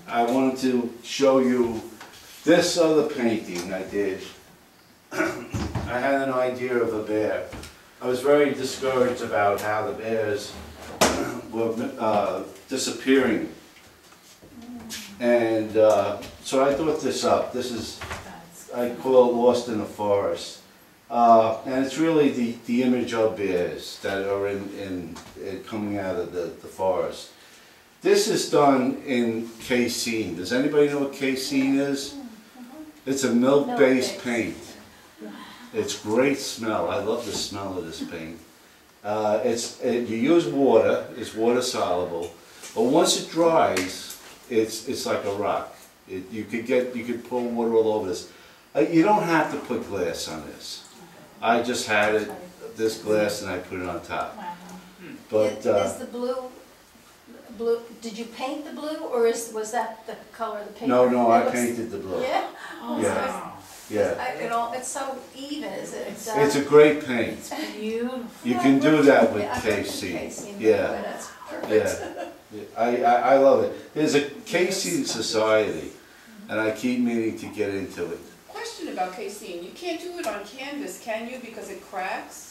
I wanted to show you this other painting I did. I had an idea of a bear. I was very discouraged about how the bears were disappearing. And so I thought this up. This is, I call it Lost in the Forest. And it's really the image of bears that are coming out of the forest. This is done in casein. Does anybody know what casein is? It's a milk-based paint. It's great smell. I love the smell of this paint. You use water. It's water soluble, but once it dries, it's like a rock. You could pour water all over this. You don't have to put glass on this. I just had this glass, and I put it on top. But is the blue? Did you paint the blue, or was that the color of the paint? No, I painted the blue. Yeah. Oh, yeah. Yeah. It's so even, is it? It's a great paint. It's beautiful. You can do that with casein. Yeah. That's perfect. Yeah. I love it. There's a casein society, and I keep meaning to get into it. Question about casein. You can't do it on canvas, can you? Because it cracks?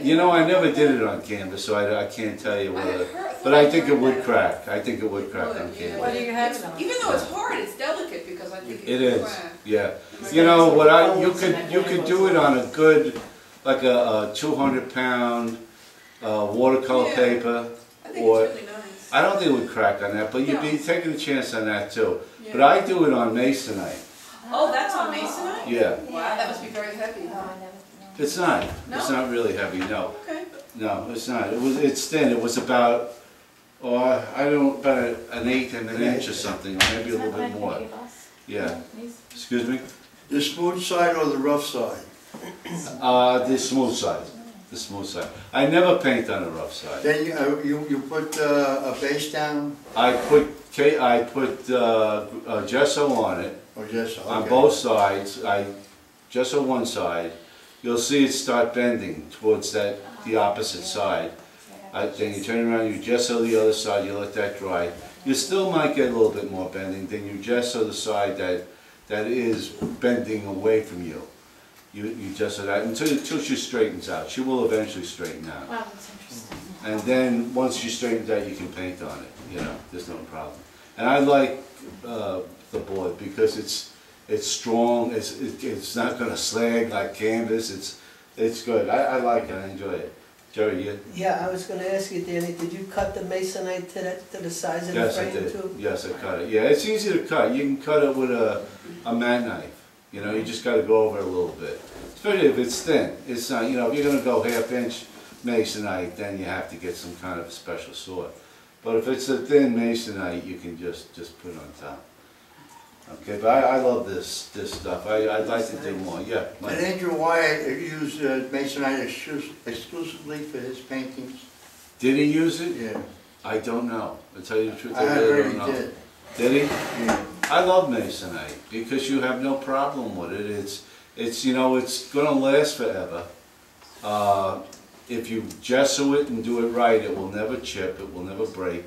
You know, I never did it on canvas, so I can't tell you whether. But I think it would crack. I think it would crack on canvas. What do you have? Even though it's hard, it's delicate because I think it is. Yeah. You know what? You could do it on a good, like a 200-pound watercolor paper. I think it's really nice. I don't think it would crack on that, but you'd be taking a chance on that too. Yeah. But I do it on masonite. Oh, that's on masonite? Yeah. Wow, that must be very heavy. It's not. No? It's not really heavy. No. Okay. No, it's not. It's thin. It was about, about an eighth of an inch or something, or maybe a little bit more. Yeah. Excuse me? The smooth side or the rough side? The smooth side. The smooth side. I never paint on the rough side. Then you put a base down? I put gesso on it. Or gesso, okay. On both sides. Gesso one side. You'll see it start bending towards the opposite side. Then you turn around, you gesso the other side, you let that dry. You still might get a little bit more bending. Then you gesso the side that is bending away from you. You gesso that until she straightens out. She will eventually straighten out. Wow, that's interesting. And then once she straightens out, you can paint on it. You know, there's no problem. And I like the board because it's strong. It's not going to slag like canvas. It's good. I like it. I enjoy it. Jerry, you? Yeah, I was going to ask you, Danny, did you cut the masonite to the size of the frame too? Yes, I cut it. Yeah, it's easy to cut. You can cut it with a mat knife. You know, you just got to go over it a little bit. Especially if it's thin. It's not. You know, if you're going to go half-inch masonite, then you have to get some kind of a special sort. But if it's a thin masonite, you can just put it on top. Okay, but I love this stuff. I'd like to do more. Yeah. And Andrew Wyatt used masonite exclusively for his paintings? Did he use it? Yeah. I don't know. To tell you the truth, I really heard don't know. he did. Did he? Yeah. I love masonite because you have no problem with it. It's you know, it's going to last forever. If you gesso it and do it right, it will never chip. It will never break.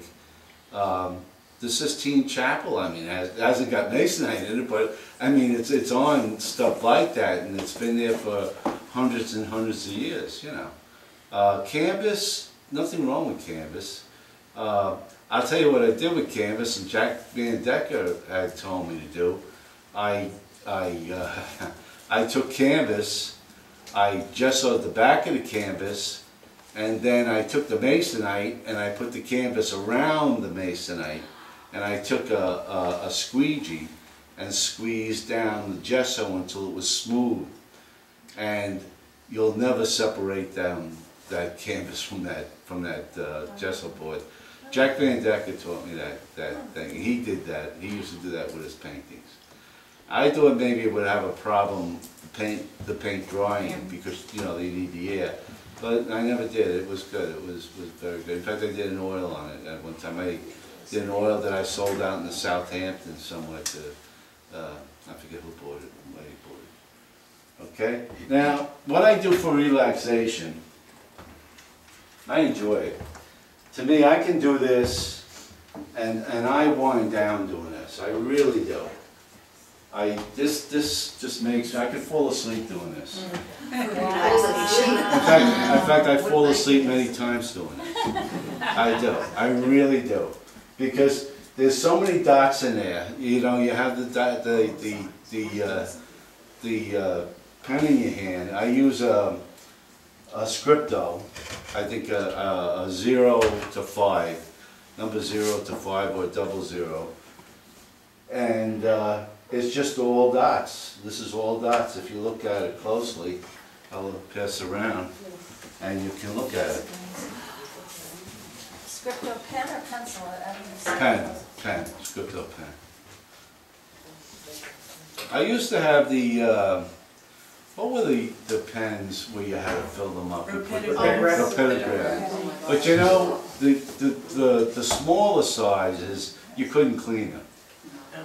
The Sistine Chapel, I mean, it hasn't got masonite in it, but I mean, it's on stuff like that, and it's been there for hundreds and hundreds of years, you know. Canvas, nothing wrong with canvas. I'll tell you what I did with canvas, and Jack Van Decker had told me to do. I took canvas, I gessoed the back of the canvas, and then I took the masonite and I put the canvas around the masonite. And I took a squeegee and squeezed down the gesso until it was smooth. And you'll never separate that canvas from that gesso board. Jack Van Decker taught me that thing. He did that. He used to do that with his paintings. I thought maybe it would have a problem, the paint drying, because you know they need the air. But I never did. It was good. It was very good. In fact, I did an oil on it at one time. I did an oil that I sold out in the Southampton somewhere to, I forget who bought it, who bought it. Okay? Now, what I do for relaxation, I enjoy it. To me, I can do this And I wind down doing this, I really do. This just makes, I could fall asleep doing this. In fact, I fall asleep many times doing it. I do, I really do. Because there's so many dots in there, you know, you have the pen in your hand. I use a scripto, I think a 0 to 5, number 0 to 5 or 00. And it's just all dots. This is all dots. If you look at it closely, I'll pass around and you can look at it. Scripto pen or pencil? Pen, scripto pen. I used to have the, what were the pens where you had to fill them up? Repetigraph. But you know, the smaller sizes, you couldn't clean them.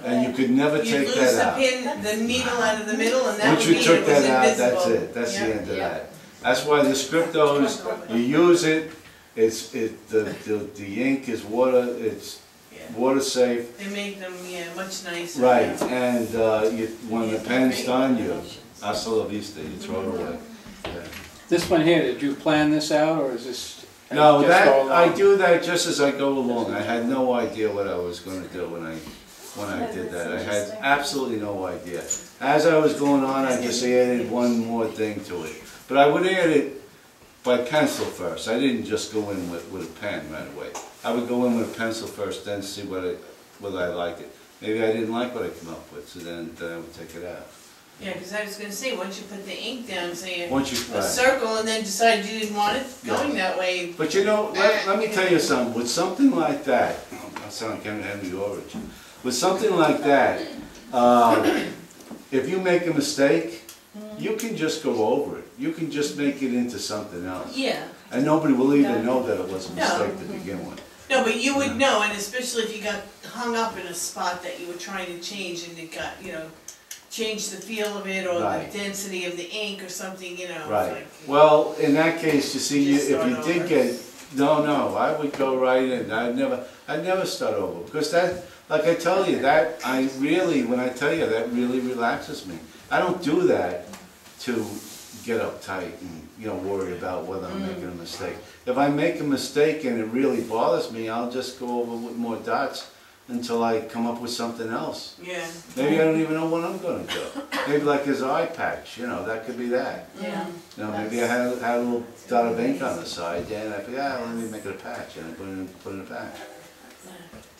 And you could never take that out. You'd lose the needle out of the middle, and that Once would you be, took it was that out, invisible. that's it. That's the end of that. That's why the scriptos, you use it, the ink is it's water safe. They make them, much nicer. Right, and when the pen's done, you hasta la vista, you throw it away. Yeah. This one here, did you plan this out, or is this? No, just that go along? I do that just as I go along. I had no idea what I was going to do when I did that. I had absolutely no idea. As I was going on, I just added one more thing to it. But I would add it by pencil first. I didn't just go in with a pen right away. I would go in with a pencil first, then see whether I liked it. Maybe I didn't like what I came up with, so then I would take it out. Yeah, because I was going to say, once you put the ink down, say Once you a circle, and then decide you didn't want it going Yeah. that way. But you know, let me tell you something. With something like that, I sound like Henry Orridge. With something like that, if you make a mistake, you can just go over it. You can just make it into something else. Yeah. And nobody will even know that it was a mistake to begin with. No, but you would know, and especially if you got hung up in a spot that you were trying to change, and it got, changed the feel of it, or Right. the density of the ink, or something, Right. Like, Well, in that case, you see, Just if start you did over. get, no, I would go right in. I'd never start over. Because that, like I tell you, that when I tell you, that really relaxes me. I don't do that to get uptight and, worry about whether I'm making a mistake. If I make a mistake and it really bothers me, I'll just go over with more dots until I come up with something else. yeah. Maybe I don't even know what I'm gonna do. Maybe like his eye patch, that could be that. Yeah. Maybe I had a little dot of ink on the side, and I thought, let me make it a patch, and I put it in a patch.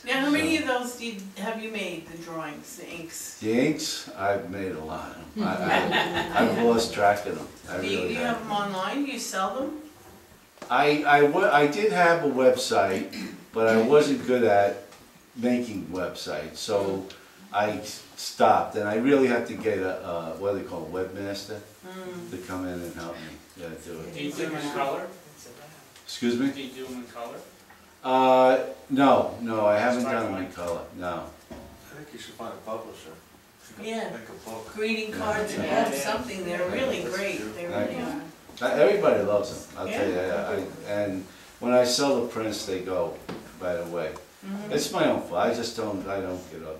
Now, how many of those have you made, the drawings, the inks? The inks, I've made a lot of them. I've lost track of them. I Do you really have have. them online? Do you sell them? I did have a website, but I wasn't good at making websites, so I stopped, and I really had to get what do they call, a webmaster to come in and help me do it. Do you do them in color? Excuse me? Do you do them in color? No, I haven't done them in color, no. I think you should find a publisher. Yeah. Make a book. Greeting cards, and Yeah. have something, they're really great, they really are. Everybody loves them, I'll tell you. Yeah. And when I sell the prints, they go right away. It's my own fault, I don't get up.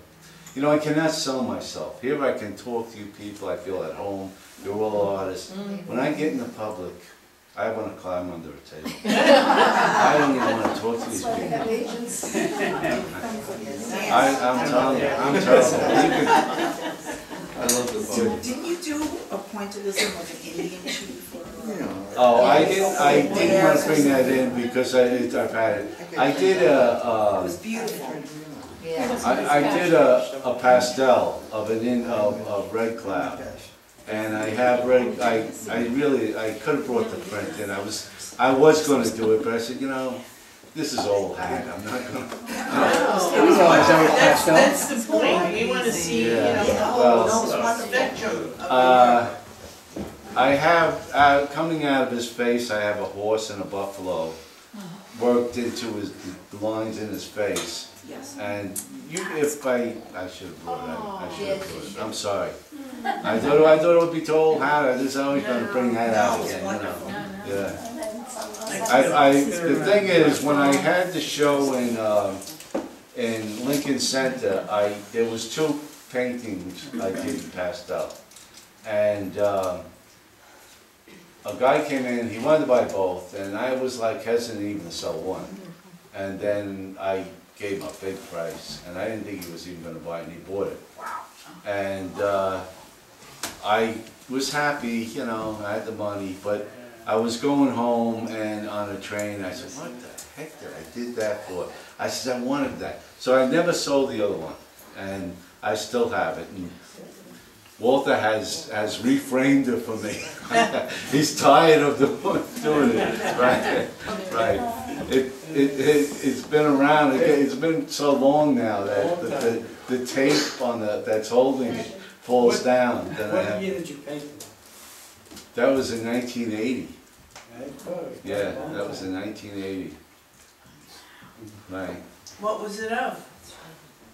I cannot sell myself. Here I can talk to you people, I feel at home, you're all artists. When I get in the public, I want to climb under a table. I don't even want to talk to these That's why they have people. agents. I'm telling you. I love the book. Didn't you do a pointillism with an Indian too before? Oh, I didn't want to bring that in because I've had it. I did It was beautiful. I did a pastel of Red Cloud, and I have red. I could have brought the print in. I was going to do it, but I said, this is old hat. I'm not going to. You realize that was pastel? That's the point, we want to see, Yeah. the whole spectrum of I have coming out of his face. I have a horse and a buffalo worked into the lines in his face. Yes. And if I should have brought it out. I should have brought it. I'm sorry. I thought it would be too old hat. I was always going to bring that out again. Yeah. The thing is, when I had the show in Lincoln Center, there was 2 paintings I did passed up. And a guy came in, he wanted to buy both, and I was like hesitant even to sell one. And then I gave him a big price, and I didn't think he was even gonna buy it, and he bought it. And I was happy, you know, I had the money, but I was going home and on a train, I said, what the heck did I did that for? I said, I wanted that. So I never sold the other one, and I still have it. And Walter has reframed it for me. He's tired of doing it, right? Right. It's been around. It's been so long now that the tape on that's holding it falls down. What year did you paint it? That was in 1980. Yeah, that was in 1980. Right. What was it of?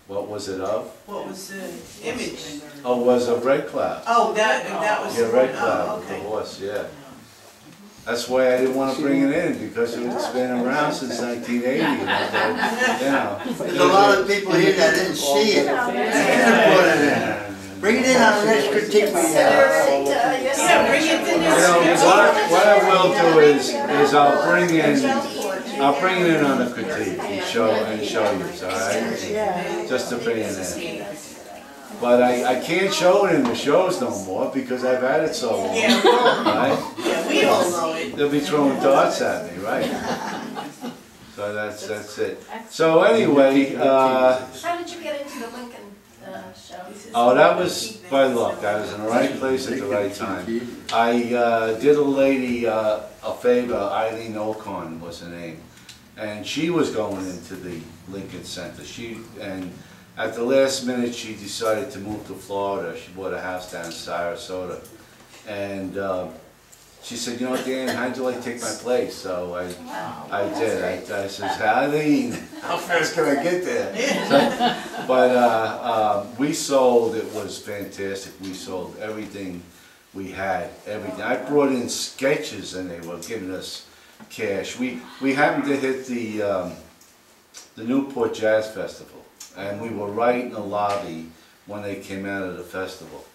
What was it of? What was the image? Oh, it was a red cloud. Oh, that was Yeah, the red one, cloud oh, with the okay. horse, yeah. That's why I didn't want to bring it in, because it's been around since 1980. And I thought, you know. There's a lot of people here that didn't see it. Put it in. Bring it in on the next critique we have. Yeah, bring it in. You know, what I will do is I'll bring it in on a critique and show you, alright? Just to bring it in. But I can't show it in the shows no more because I've had it so long, Yeah, right? yeah, we all know it. They'll be throwing darts at me, right? So that's it. So anyway, How did you get into the Lincoln show? oh, that was by luck. I was in the right place at the right time. I did a lady a favor, Eileen Ocon was her name, and she was going into the Lincoln Center. And at the last minute she decided to move to Florida. She bought a house down in Sarasota. And she said, you know, Dan, how'd you like to take my place? So I did. I said, Eileen, how fast can I get there? But we sold, it was fantastic. We sold everything we had, everything. I brought in sketches and they were giving us cash. We happened to hit the Newport Jazz Festival, and we were right in the lobby when they came out of the festival.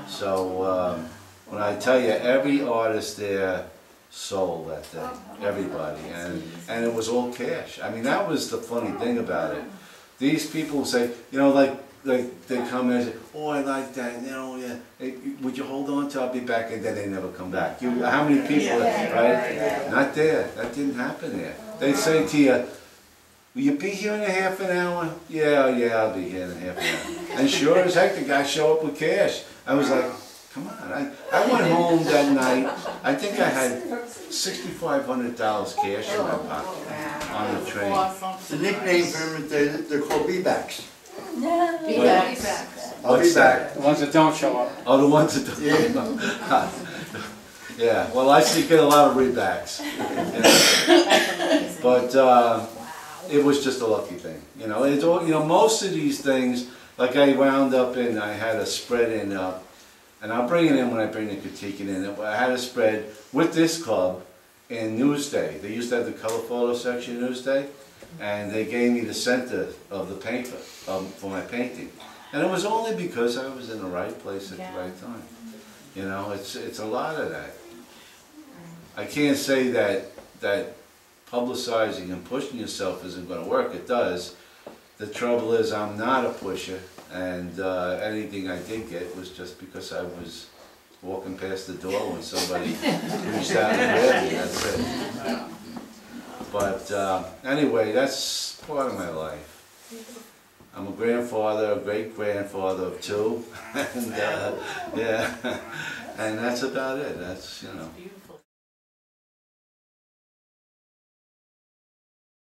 So when I tell you, every artist there sold that day, everybody, and it was all cash. I mean, that was the funny thing about it. These people say, you know, like they come in and say, oh, I like that, you know, yeah. Hey, would you hold on to it? I'll be back, and then they never come back. How many people, right? Not there. That didn't happen there. They'd say to you, will you be here in a half an hour? Yeah, I'll be here in a half an hour. And sure as heck, the guy showed up with cash. I was like, come on. I went home that night. I think I had $6,500 cash in my pocket on the train. The nickname for them is they're called B-backs. Be back. I'll be back. The ones that don't show up. Oh, the ones that don't. Yeah. Yeah, well, I see get a lot of rebacks. But it was just a lucky thing. You know, it's all, you know, most of these things, like I wound up in, I had a spread in, and I'll bring it in when I bring the critique in. I had a spread with this club in Newsday. They used to have the color photo section in Newsday, and they gave me the center of the paper for my painting. And it was only because I was in the right place at the right time. You know, it's a lot of that. I can't say that publicizing and pushing yourself isn't going to work. It does. The trouble is I'm not a pusher, and anything I did get was just because I was walking past the door when somebody reached out and grabbed me. That's it. But anyway, that's part of my life. I'm a grandfather, a great-grandfather of 2, and yeah, and that's about it. That's, you know. Beautiful.